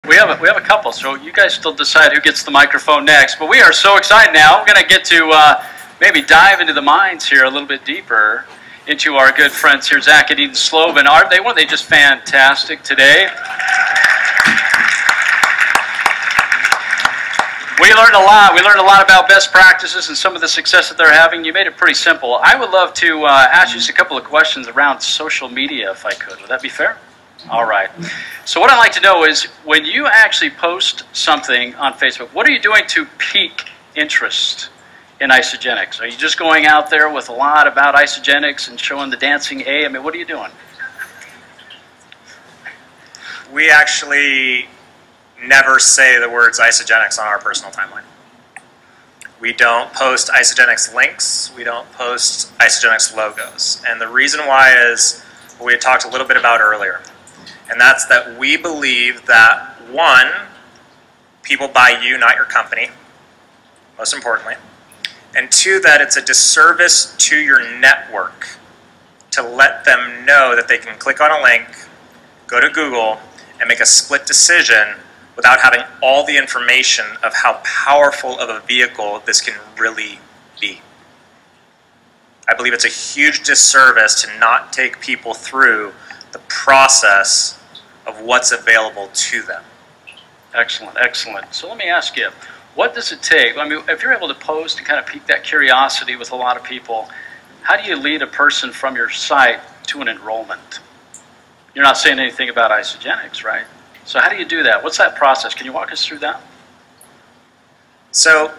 We have a couple, so you guys still decide who gets the microphone next. But we are so excited now. We're going to get to maybe dive into the minds here a little bit deeper into our good friends here, Zach and Eden Slovin. Weren't they just fantastic today? We learned a lot. We learned a lot about best practices and some of the success that they're having. You made it pretty simple. I would love to ask you just a couple of questions around social media, if I could. Would that be fair? All right. So what I'd like to know is, when you actually post something on Facebook, what are you doing to pique interest in Isagenix? Are you just going out there with a lot about Isagenix and showing the dancing A? I mean, what are you doing? We actually never say the words Isagenix on our personal timeline. We don't post Isagenix links. We don't post Isagenix logos. And the reason why is what we had talked a little bit about earlier. And that's that we believe that, one, people buy you, not your company, most importantly. And two, that it's a disservice to your network to let them know that they can click on a link, go to Google, and make a split decision without having all the information of how powerful of a vehicle this can really be. I believe it's a huge disservice to not take people through the process of what's available to them. Excellent, excellent. So let me ask you, what does it take? I mean, if you're able to post and kind of pique that curiosity with a lot of people, how do you lead a person from your site to an enrollment? You're not saying anything about Isagenix, right? So how do you do that? What's that process? Can you walk us through that? So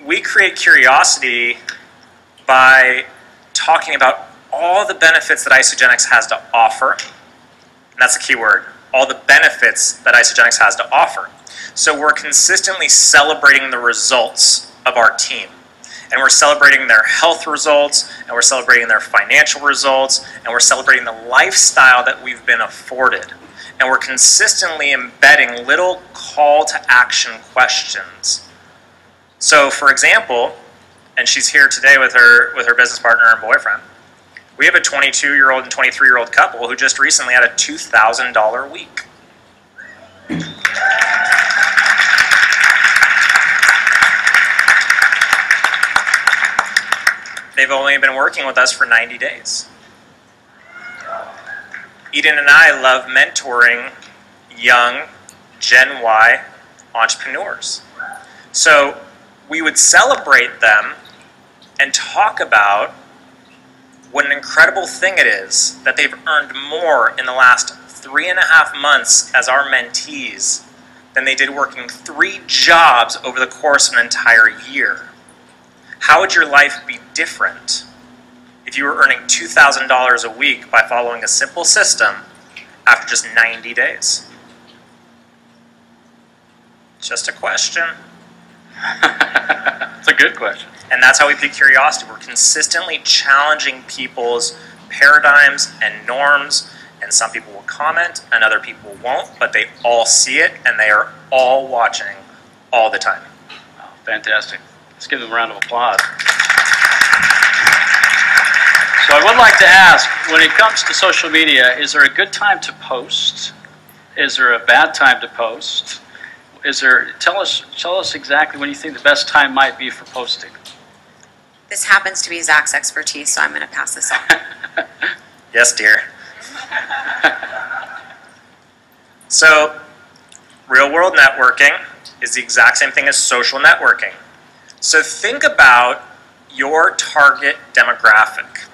we create curiosity by talking about all the benefits that Isagenix has to offer. And that's the key word, all the benefits that Isagenix has to offer. So we're consistently celebrating the results of our team. And we're celebrating their health results, and we're celebrating their financial results, and we're celebrating the lifestyle that we've been afforded. And we're consistently embedding little call to action questions. So for example, and she's here today with her business partner and boyfriend, we have a 22-year-old and 23-year-old couple who just recently had a $2,000 week. They've only been working with us for 90 days. Eden and I love mentoring young Gen Y entrepreneurs. So we would celebrate them and talk about what an incredible thing it is that they've earned more in the last 3.5 months as our mentees than they did working 3 jobs over the course of an entire year. How would your life be different if you were earning $2,000 a week by following a simple system after just 90 days? Just a question. It's a good question. And that's how we pique curiosity. We're consistently challenging people's paradigms and norms, and some people will comment and other people won't, but they all see it and they are all watching all the time. Oh, fantastic. Let's give them a round of applause. So I would like to ask, when it comes to social media, is there a good time to post? Is there a bad time to post? Tell us exactly when you think the best time might be for posting. This happens to be Zach's expertise, so I'm going to pass this on. Yes, dear. So, real-world networking is the exact same thing as social networking. So think about your target demographic.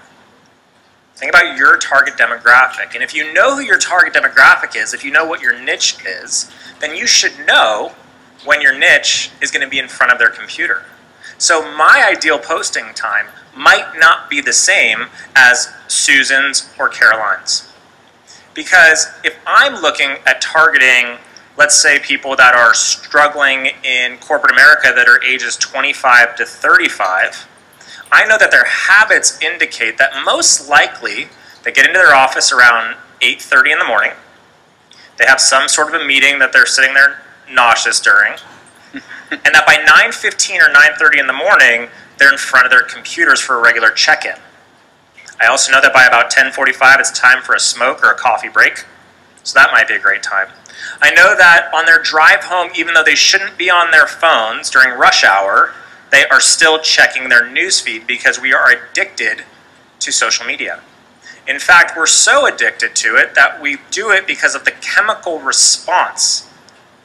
Think about your target demographic. And if you know who your target demographic is, if you know what your niche is, then you should know when your niche is going to be in front of their computer. So my ideal posting time might not be the same as Susan's or Caroline's. Because if I'm looking at targeting, let's say, people that are struggling in corporate America that are ages 25 to 35, I know that their habits indicate that most likely they get into their office around 8:30 in the morning. They have some sort of a meeting that they're sitting there nauseous during. And that by 9:15 or 9:30 in the morning, they're in front of their computers for a regular check-in. I also know that by about 10:45, it's time for a smoke or a coffee break. So that might be a great time. I know that on their drive home, even though they shouldn't be on their phones during rush hour, they are still checking their newsfeed because we are addicted to social media. In fact, we're so addicted to it that we do it because of the chemical response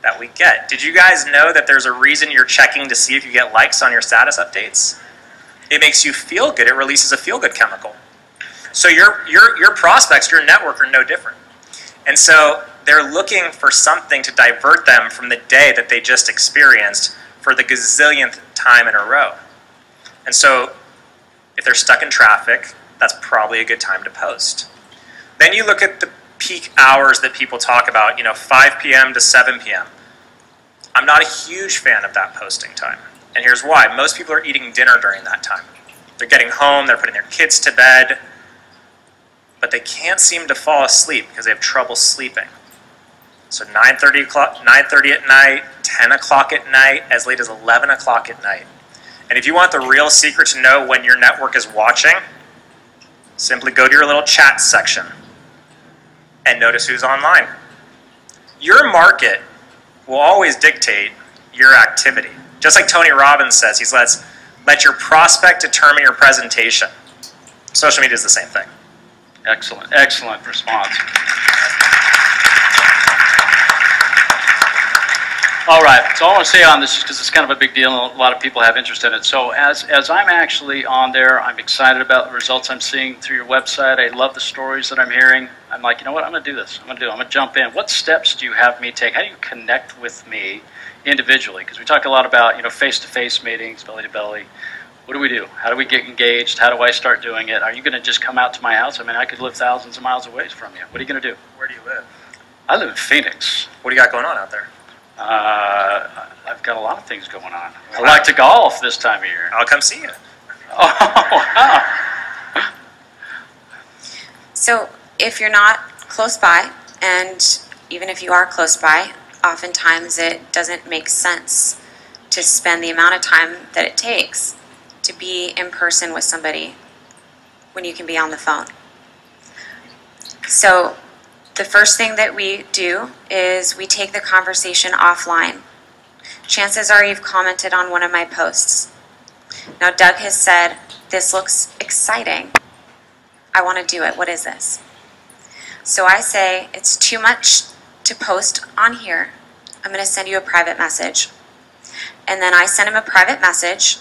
that we get. Did you guys know that there's a reason you're checking to see if you get likes on your status updates? It makes you feel good. It releases a feel-good chemical. So your prospects, your network are no different. And so they're looking for something to divert them from the day that they just experienced for the gazillionth time in a row. And so if they're stuck in traffic, that's probably a good time to post. Then you look at the peak hours that people talk about, 5 p.m. to 7 p.m. I'm not a huge fan of that posting time. And here's why. Most people are eating dinner during that time. They're getting home, they're putting their kids to bed, but they can't seem to fall asleep because they have trouble sleeping. So 9:30 at night, 10 o'clock at night, as late as 11 o'clock at night. And if you want the real secret to know when your network is watching, simply go to your little chat section and notice who's online. Your market will always dictate your activity. Just like Tony Robbins says, he says, let your prospect determine your presentation. Social media is the same thing. Excellent, excellent response. All right, so I want to say on this, because it's kind of a big deal and a lot of people have interest in it. So as I'm actually on there, I'm excited about the results I'm seeing through your website. I love the stories that I'm hearing. I'm like, you know what, I'm going to do this. I'm going to jump in. What steps do you have me take? How do you connect with me individually? Because we talk a lot about, face-to-face meetings, belly-to-belly. What do we do? How do we get engaged? How do I start doing it? Are you going to just come out to my house? I mean, I could live thousands of miles away from you. What are you going to do? Where do you live? I live in Phoenix. What do you got going on out there? I've got a lot of things going on. I like to golf this time of year. I'll come see you. Oh, wow. So if you're not close by, and even if you are close by, oftentimes it doesn't make sense to spend the amount of time that it takes to be in person with somebody when you can be on the phone. So the first thing that we do is we take the conversation offline. Chances are you've commented on one of my posts. Now Doug has said, this looks exciting. I want to do it. What is this? So I say, it's too much to post on here. I'm going to send you a private message. And then I send him a private message.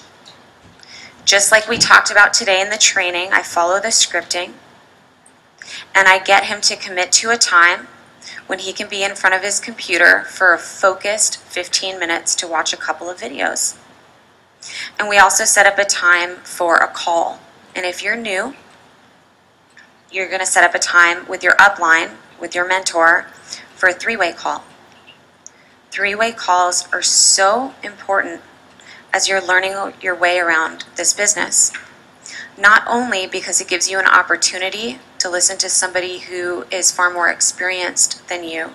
Just like we talked about today in the training, I follow the scripting. And I get him to commit to a time when he can be in front of his computer for a focused 15 minutes to watch a couple of videos. And we also set up a time for a call. And if you're new, you're going to set up a time with your upline, with your mentor, for a three-way call. Three-way calls are so important as you're learning your way around this business. Not only because it gives you an opportunity to listen to somebody who is far more experienced than you,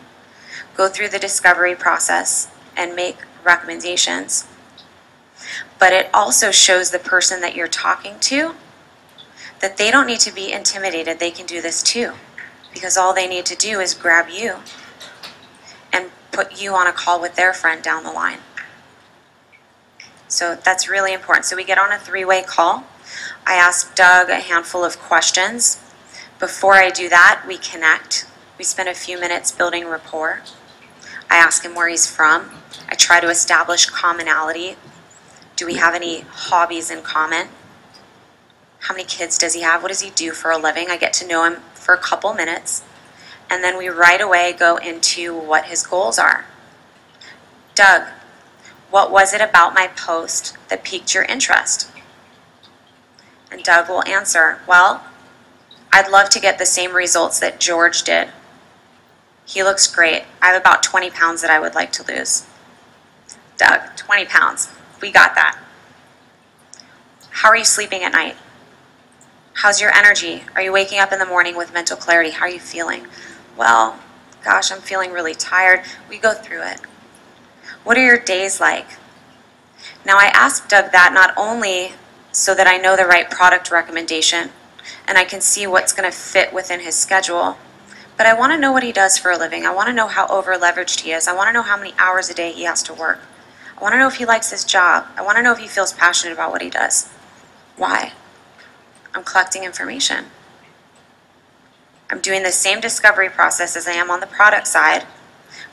go through the discovery process and make recommendations, but it also shows the person that you're talking to that they don't need to be intimidated. They can do this too, because all they need to do is grab you and put you on a call with their friend down the line. So that's really important. So we get on a three-way call. I ask Doug a handful of questions. Before I do that, we connect. We spend a few minutes building rapport. I ask him where he's from. I try to establish commonality. Do we have any hobbies in common? How many kids does he have? What does he do for a living? I get to know him for a couple minutes. And then we right away go into what his goals are. Doug, what was it about my post that piqued your interest? And Doug will answer, well, I'd love to get the same results that George did. He looks great. I have about 20 pounds that I would like to lose. Doug, 20 pounds. We got that. How are you sleeping at night? How's your energy? Are you waking up in the morning with mental clarity? How are you feeling? Well, gosh, I'm feeling really tired. We go through it. What are your days like? Now I ask Doug that not only so that I know the right product recommendation and I can see what's going to fit within his schedule, but I want to know what he does for a living. I want to know how over-leveraged he is. I want to know how many hours a day he has to work. I want to know if he likes his job. I want to know if he feels passionate about what he does. Why? I'm collecting information. I'm doing the same discovery process as I am on the product side,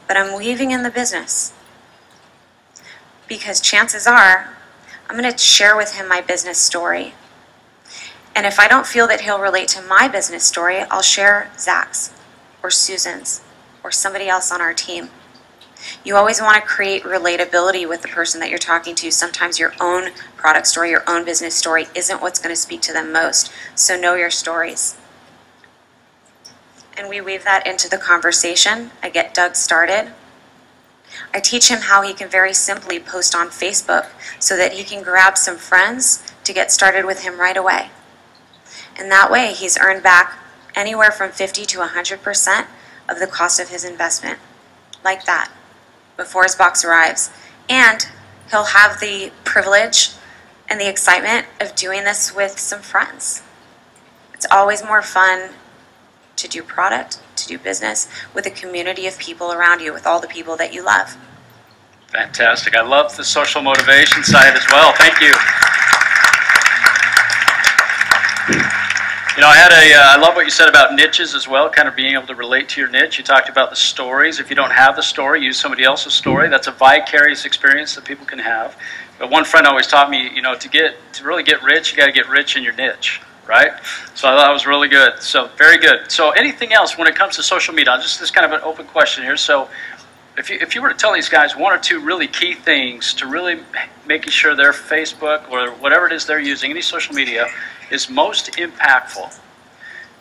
but I'm weaving in the business. Because chances are, I'm going to share with him my business story. And if I don't feel that he'll relate to my business story, I'll share Zach's or Susan's or somebody else on our team. You always want to create relatability with the person that you're talking to. Sometimes your own product story, your own business story isn't what's going to speak to them most. So know your stories. And we weave that into the conversation. I get Doug started. I teach him how he can very simply post on Facebook so that he can grab some friends to get started with him right away. And that way he's earned back anywhere from 50 to 100% of the cost of his investment. Like that, before his box arrives. And he'll have the privilege and the excitement of doing this with some friends. It's always more fun to do product, to do business with a community of people around you, with all the people that you love. Fantastic. I love the social motivation side as well. Thank you. You know, I love what you said about niches as well, kind of being able to relate to your niche. You talked about the stories. If you don't have the story, use somebody else's story. That's a vicarious experience that people can have. But one friend always taught me, you know, to really get rich, you got to get rich in your niche, right? So I thought that was really good. So very good. So anything else when it comes to social media? Just this kind of an open question here. So if you were to tell these guys one or two really key things to really making sure their Facebook or whatever it is they're using, any social media, is most impactful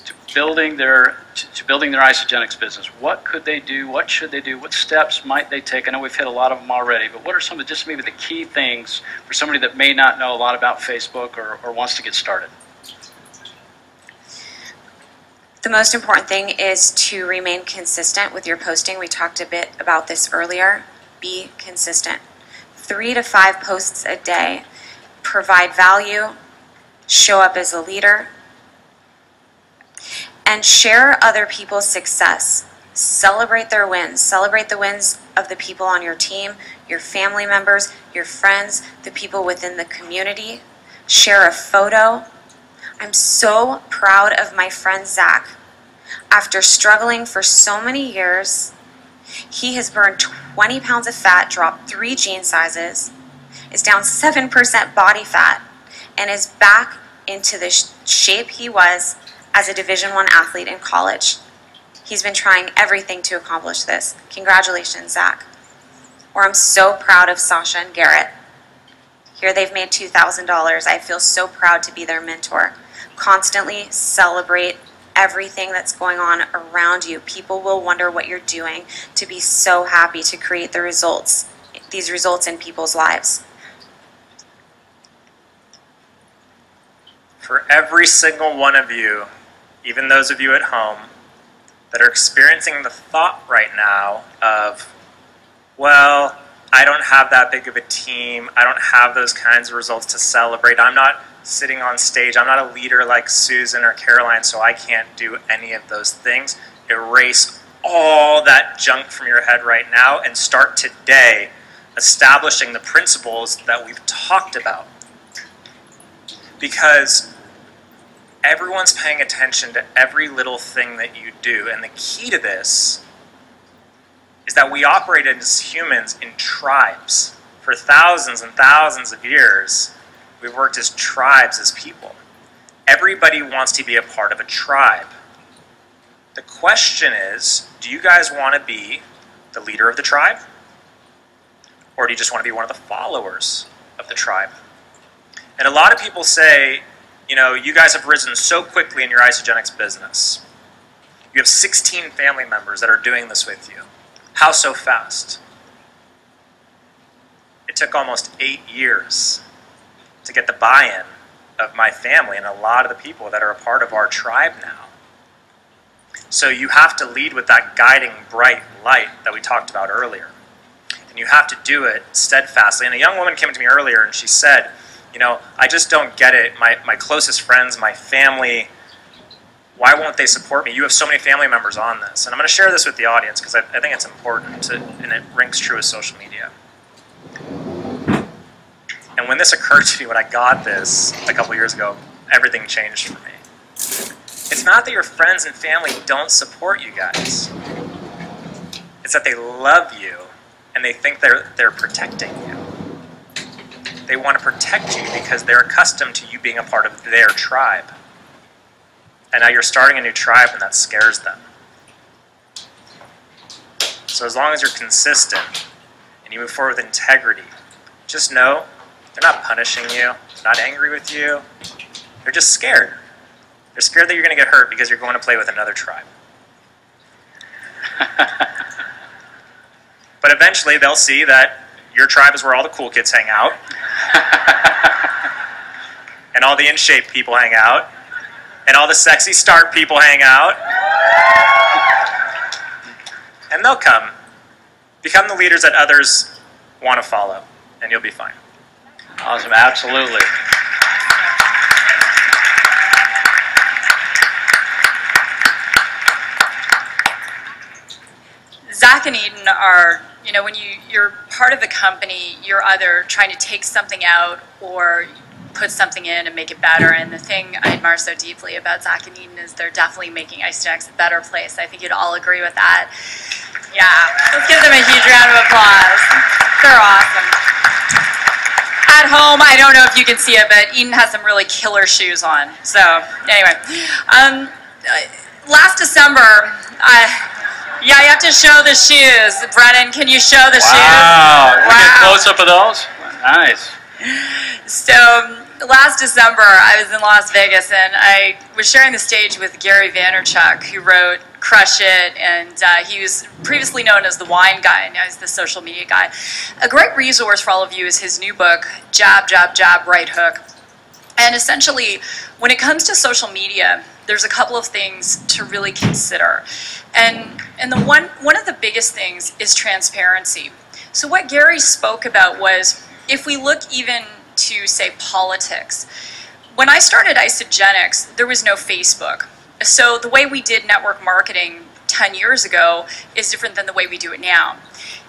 to building their Isagenix business, what could they do? What should they do? What steps might they take? I know we've hit a lot of them already, but what are some of just maybe the key things for somebody that may not know a lot about Facebook or wants to get started? The most important thing is to remain consistent with your posting. We talked a bit about this earlier. Be consistent. 3 to 5 posts a day. Provide value. Show up as a leader. And share other people's success. Celebrate their wins. Celebrate the wins of the people on your team, your family members, your friends, the people within the community. Share a photo. I'm so proud of my friend Zach. After struggling for so many years, he has burned 20 pounds of fat, dropped 3 jean sizes, is down 7% body fat, and is back into the shape he was as a Division I athlete in college. He's been trying everything to accomplish this. Congratulations, Zach. Or I'm so proud of Sasha and Garrett. Here they've made $2,000. I feel so proud to be their mentor. Constantly celebrate everything that's going on around you. People will wonder what you're doing to be so happy to create the results, these results in people's lives. For every single one of you, even those of you at home, that are experiencing the thought right now of, well, I don't have that big of a team, I don't have those kinds of results to celebrate, I'm not sitting on stage, I'm not a leader like Susan or Caroline, so I can't do any of those things. Erase all that junk from your head right now and start today establishing the principles that we've talked about. Because everyone's paying attention to every little thing that you do, and the key to this is that we operate as humans in tribes. For thousands and thousands of years, we've worked as tribes, as people. Everybody wants to be a part of a tribe. The question is, do you guys want to be the leader of the tribe? Or do you just want to be one of the followers of the tribe? And a lot of people say, you know, you guys have risen so quickly in your Isagenix business. You have 16 family members that are doing this with you. How so fast? It took almost 8 years to get the buy-in of my family and a lot of the people that are a part of our tribe now. So you have to lead with that guiding bright light that we talked about earlier. And you have to do it steadfastly. And a young woman came to me earlier and she said, you know, I just don't get it. My closest friends, my family, Why won't they support me? You have so many family members on this. And I'm going to share this with the audience because I think it's important, and it rings true with social media. And when this occurred to me, when I got this a couple years ago, everything changed for me. It's not that your friends and family don't support you guys. It's that they love you and they think they're protecting you. They want to protect you because they're accustomed to you being a part of their tribe. And now you're starting a new tribe and that scares them. So as long as you're consistent and you move forward with integrity, just know they're not punishing you, they're not angry with you, they're just scared. They're scared that you're going to get hurt because you're going to play with another tribe. But eventually they'll see that your tribe is where all the cool kids hang out, and all the in-shape people hang out, and all the sexy start people hang out. And they'll come. Become the leaders that others want to follow, and you'll be fine. Awesome, absolutely. Zach and Eden are, you know, when you're part of the company, you're either trying to take something out or put something in and make it better. And the thing I admire so deeply about Zach and Eden is they're definitely making ICE2X a better place. I think you'd all agree with that. Yeah, let's give them a huge round of applause. They're awesome. At home, I don't know if you can see it, but Eden has some really killer shoes on. So anyway, last December, yeah, you have to show the shoes. Brennan, can you show the shoes? Wow. Wow. Get a close-up of those? Nice. So last December, I was in Las Vegas, and I was sharing the stage with Gary Vaynerchuk, who wrote Crush It, and he was previously known as the wine guy, now he's the social media guy. A great resource for all of you is his new book, Jab, Jab, Jab, Right Hook. And essentially, when it comes to social media, there's a couple of things to really consider. And one of the biggest things is transparency. So what Gary spoke about was, if we look even to, say, politics, when I started Isagenix, there was no Facebook. So the way we did network marketing 10 years ago is different than the way we do it now.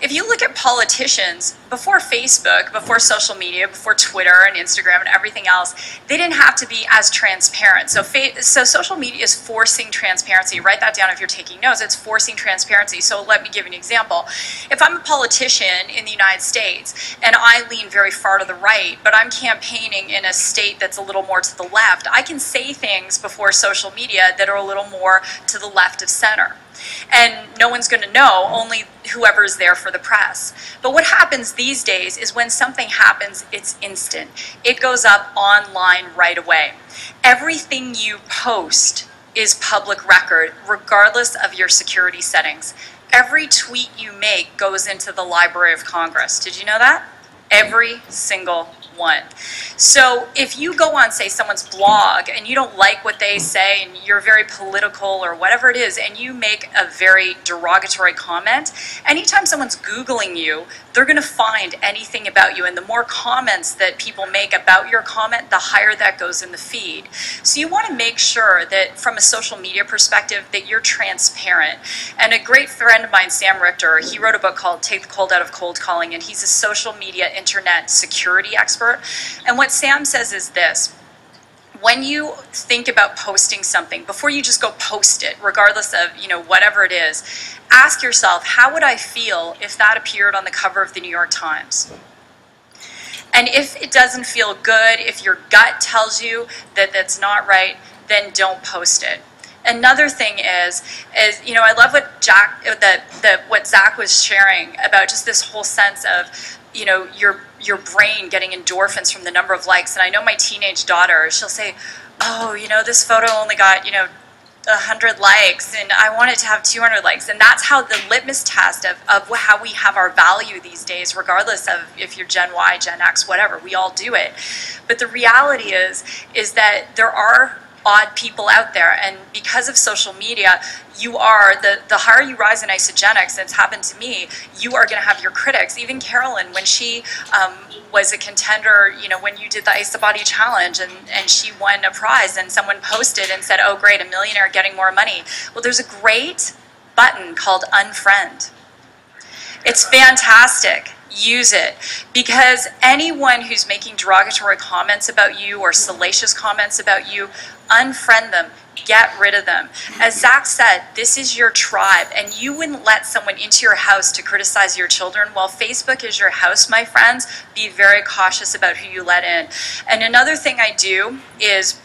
If you look at politicians, before Facebook, before social media, before Twitter and Instagram and everything else, they didn't have to be as transparent. So social media is forcing transparency. Write that down if you're taking notes. It's forcing transparency. So let me give you an example. If I'm a politician in the United States and I lean very far to the right, but I'm campaigning in a state that's a little more to the left, I can say things before social media that are a little more to the left of center. And no one's going to know, only whoever is there for the press. But what happens these days is when something happens, it's instant. It goes up online right away. Everything you post is public record, regardless of your security settings. Every tweet you make goes into the Library of Congress. Did you know that? Every single one. So if you go on, say, someone's blog and you don't like what they say and you're very political or whatever it is, and you make a very derogatory comment, anytime someone's Googling you, they're going to find anything about you. And the more comments that people make about your comment, the higher that goes in the feed. So you want to make sure that from a social media perspective that you're transparent. And a great friend of mine, Sam Richter, he wrote a book called Take the Cold Out of Cold Calling, and he's a social media internet security expert. And what Sam says is this: when you think about posting something, before you just go post it, regardless of, whatever it is, ask yourself, how would I feel if that appeared on the cover of the New York Times? And if it doesn't feel good, if your gut tells you that that's not right, then don't post it. Another thing is I love what Zach was sharing about just this whole sense of, your brain getting endorphins from the number of likes. And I know my teenage daughter, she'll say, oh, this photo only got, 100 likes, and I want it to have 200 likes. And that's how the litmus test of how we have our value these days, regardless of if you're Gen Y, Gen X, whatever, we all do it. But the reality is that there are odd people out there, and because of social media, you are, the higher you rise in Isagenix, and it's happened to me, you are going to have your critics. Even Carolyn, when she was a contender, you know, when you did the Ice the Body Challenge and she won a prize, and someone posted and said, oh great, a millionaire getting more money. Well, there's a great button called unfriend. It's fantastic. Use it, because anyone who's making derogatory comments about you or salacious comments about you, unfriend them, get rid of them. As Zach said, this is your tribe, and you wouldn't let someone into your house to criticize your children. While Facebook is your house, my friends, be very cautious about who you let in. And another thing I do is,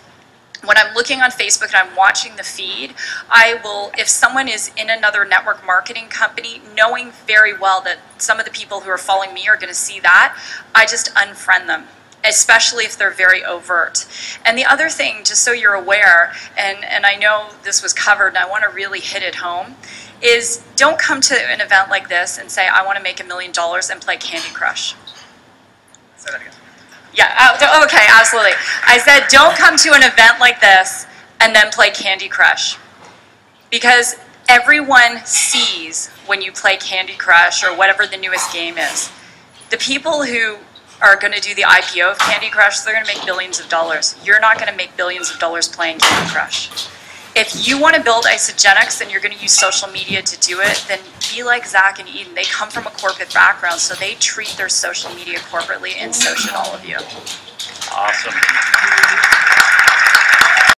when I'm looking on Facebook and I'm watching the feed, I will, if someone is in another network marketing company, knowing very well that some of the people who are following me are going to see that, I just unfriend them, especially if they're very overt. And the other thing, just so you're aware, and I know this was covered and I want to really hit it home, is don't come to an event like this and say, I want to make $1 million and play Candy Crush. Say that again. Yeah, okay, absolutely. I said, don't come to an event like this and then play Candy Crush. Because everyone sees when you play Candy Crush or whatever the newest game is. The people who are going to do the IPO of Candy Crush, they're going to make billions of dollars. You're not going to make billions of dollars playing Candy Crush. If you want to build Isagenix and you're going to use social media to do it, then be like Zach and Eden. They come from a corporate background, so they treat their social media corporately, and so should all of you. Awesome.